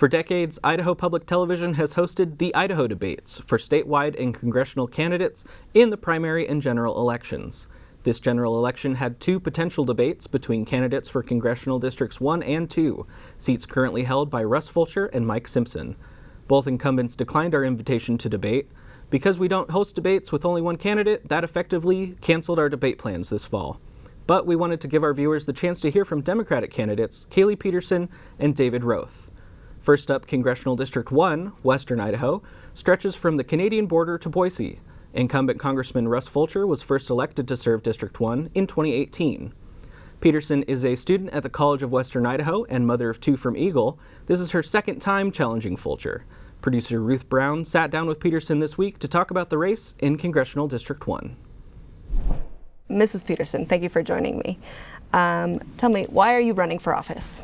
For decades, Idaho Public Television has hosted the Idaho Debates for statewide and congressional candidates in the primary and general elections. This general election had two potential debates between candidates for Congressional Districts 1 and 2, seats currently held by Russ Fulcher and Mike Simpson. Both incumbents declined our invitation to debate. Because we don't host debates with only one candidate, that effectively canceled our debate plans this fall. But we wanted to give our viewers the chance to hear from Democratic candidates Kaylee Peterson and David Roth. First up, Congressional District 1, Western Idaho, stretches from the Canadian border to Boise. Incumbent Congressman Russ Fulcher was first elected to serve District 1 in 2018. Peterson is a student at the College of Western Idaho and mother of two from Eagle. This is her second time challenging Fulcher. Producer Ruth Brown sat down with Peterson this week to talk about the race in Congressional District 1. Mrs. Peterson, thank you for joining me. Tell me, why are you running for office?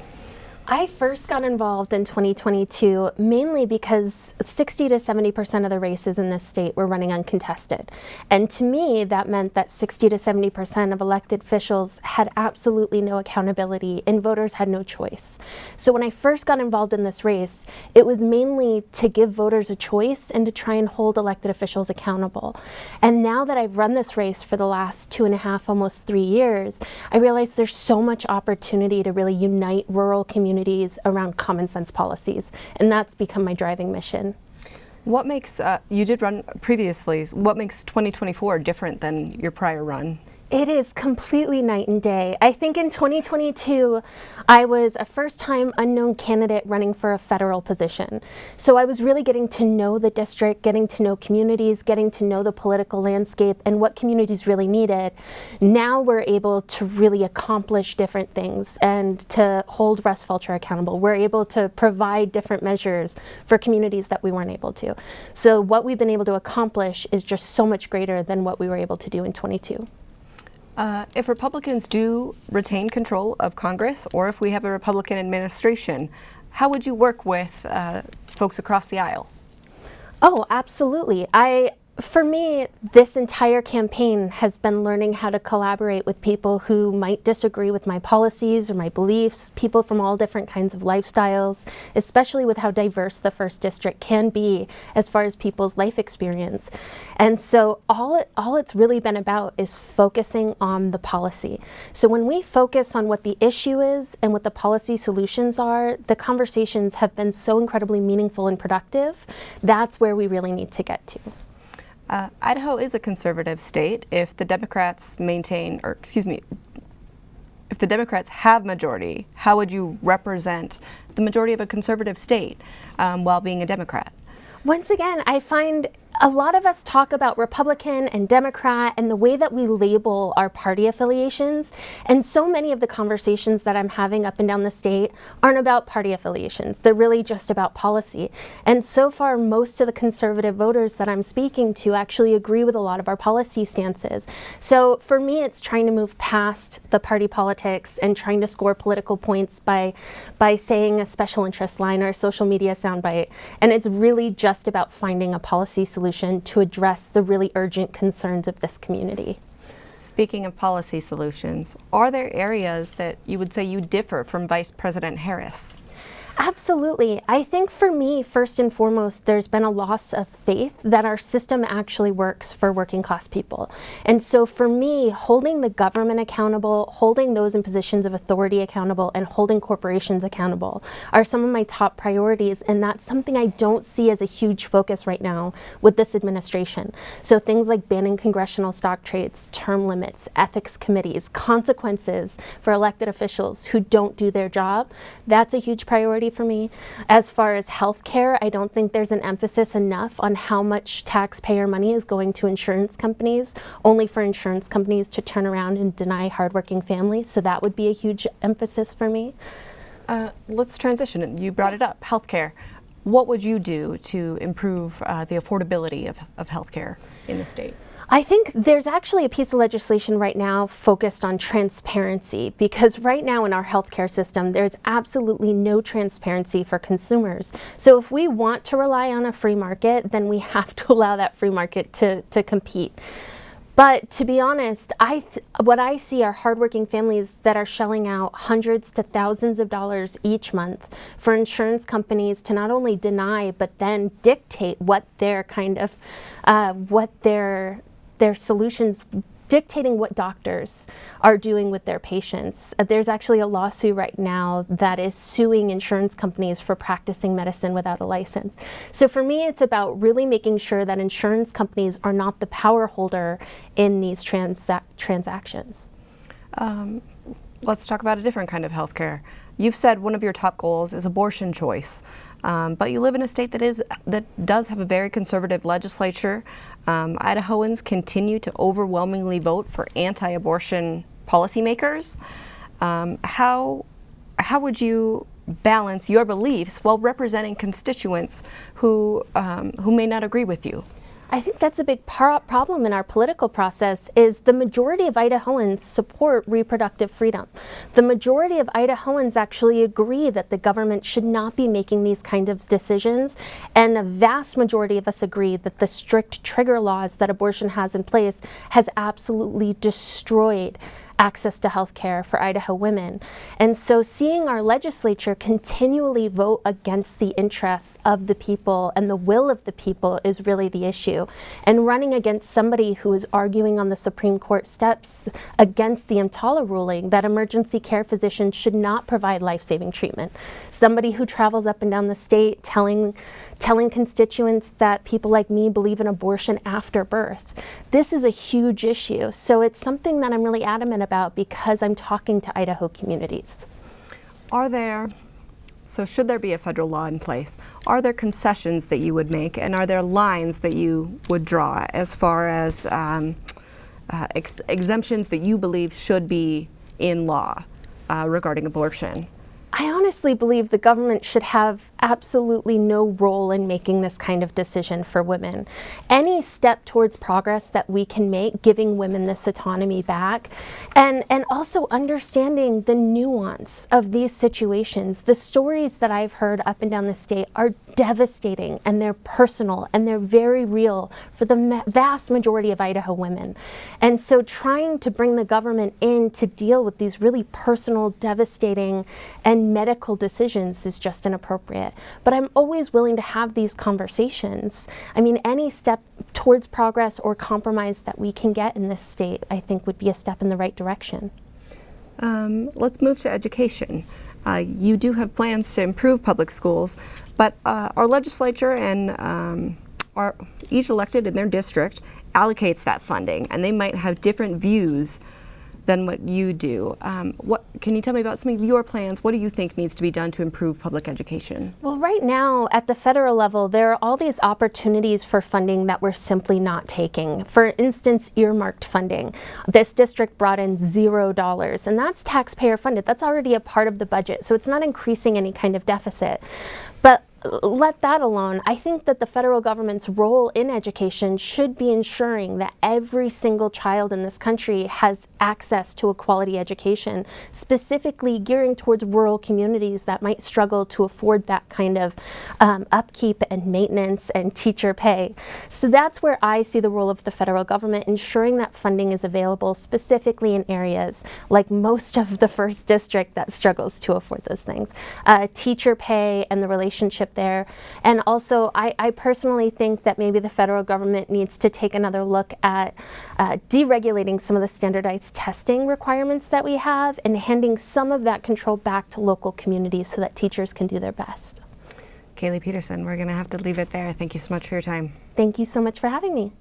I first got involved in 2022 mainly because 60 to 70% of the races in this state were running uncontested. And to me, that meant that 60 to 70% of elected officials had absolutely no accountability and voters had no choice. So when I first got involved in this race, it was mainly to give voters a choice and to try and hold elected officials accountable. And now that I've run this race for the last 2.5, almost 3 years, I realize there's so much opportunity to really unite rural communities around common sense policies, and that's become my driving mission. What makes, you did run previously, what makes 2024 different than your prior run? It is completely night and day. I think in 2022, I was a first-time unknown candidate running for a federal position. So I was really getting to know the district, getting to know communities, getting to know the political landscape and what communities really needed. Now we're able to really accomplish different things and to hold Russ Fulcher accountable. We're able to provide different measures for communities that we weren't able to. So what we've been able to accomplish is just so much greater than what we were able to do in 22. If Republicans do retain control of Congress, or if we have a Republican administration, how would you work with folks across the aisle? Oh, absolutely. For me, this entire campaign has been learning how to collaborate with people who might disagree with my policies or my beliefs, people from all different kinds of lifestyles, especially with how diverse the first district can be as far as people's life experience. And so all it's really been about is focusing on the policy. So when we focus on what the issue is and what the policy solutions are, the conversations have been so incredibly meaningful and productive. That's where we really need to get to. Idaho is a conservative state. If the Democrats if the Democrats have majority, how would you represent the majority of a conservative state while being a Democrat? Once again, I find a lot of us talk about Republican and Democrat and the way that we label our party affiliations. And so many of the conversations that I'm having up and down the state aren't about party affiliations. They're really just about policy. And so far, most of the conservative voters that I'm speaking to actually agree with a lot of our policy stances. So for me, it's trying to move past the party politics and trying to score political points by saying a special interest line or a social media soundbite. And it's really just about finding a policy solution to address the really urgent concerns of this community. Speaking of policy solutions, are there areas that you would say you differ from Vice President Harris? Absolutely. I think for me, first and foremost, there's been a loss of faith that our system actually works for working class people. And so for me, holding the government accountable, holding those in positions of authority accountable, and holding corporations accountable are some of my top priorities. And that's something I don't see as a huge focus right now with this administration. So things like banning congressional stock trades, term limits, ethics committees, consequences for elected officials who don't do their job, that's a huge priority for me. As far as healthcare, I don't think there's an emphasis enough on how much taxpayer money is going to insurance companies, only for insurance companies to turn around and deny hardworking families. So that would be a huge emphasis for me. Let's transition. You brought it up, healthcare. What would you do to improve the affordability of healthcare in the state? I think there's actually a piece of legislation right now focused on transparency, because right now in our healthcare system, there's absolutely no transparency for consumers. So if we want to rely on a free market, then we have to allow that free market to compete. But to be honest, what I see are hardworking families that are shelling out hundreds to thousands of dollars each month for insurance companies to not only deny but then dictate what their their solutions, dictating what doctors are doing with their patients. There's actually a lawsuit right now that is suing insurance companies for practicing medicine without a license. So for me, it's about really making sure that insurance companies are not the power holder in these transactions. Let's talk about a different kind of healthcare. You've said one of your top goals is abortion choice, but you live in a state that does have a very conservative legislature. Idahoans continue to overwhelmingly vote for anti-abortion policymakers. How would you balance your beliefs while representing constituents who may not agree with you? I think that's a big problem in our political process is the majority of Idahoans support reproductive freedom. The majority of Idahoans actually agree that the government should not be making these kind of decisions, and a vast majority of us agree that the strict trigger laws that abortion has in place has absolutely destroyed access to health care for Idaho women. And so seeing our legislature continually vote against the interests of the people and the will of the people is really the issue. And running against somebody who is arguing on the Supreme Court steps against the EMTALA ruling that emergency care physicians should not provide life-saving treatment. Somebody who travels up and down the state telling constituents that people like me believe in abortion after birth. This is a huge issue. So it's something that I'm really adamant about because I'm talking to Idaho communities. Should there be a federal law in place, are there concessions that you would make, and are there lines that you would draw as far as exemptions that you believe should be in law regarding abortion? I honestly believe the government should have absolutely no role in making this kind of decision for women. Any step towards progress that we can make, giving women this autonomy back, and also understanding the nuance of these situations. The stories that I've heard up and down the state are devastating, and they're personal, and they're very real for the vast majority of Idaho women. And so trying to bring the government in to deal with these really personal, devastating, and medical decisions is just inappropriate. But I'm always willing to have these conversations. I mean, any step towards progress or compromise that we can get in this state, I think would be a step in the right direction. Let's move to education. You do have plans to improve public schools, but our legislature and each elected in their district allocates that funding, and they might have different views than what you do. Can you tell me about some of your plans? What do you think needs to be done to improve public education? Well, right now at the federal level, there are all these opportunities for funding that we're simply not taking. For instance, earmarked funding. This district brought in $0, and that's taxpayer funded. That's already a part of the budget, so it's not increasing any kind of deficit. But let that alone, I think that the federal government's role in education should be ensuring that every single child in this country has access to a quality education, specifically gearing towards rural communities that might struggle to afford that kind of upkeep and maintenance and teacher pay. So that's where I see the role of the federal government, ensuring that funding is available specifically in areas like most of the first district that struggles to afford those things. Teacher pay and the relationship there. And also, I personally think that maybe the federal government needs to take another look at deregulating some of the standardized testing requirements that we have and handing some of that control back to local communities so that teachers can do their best. Kaylee Peterson, we're going to have to leave it there. Thank you so much for your time. Thank you so much for having me.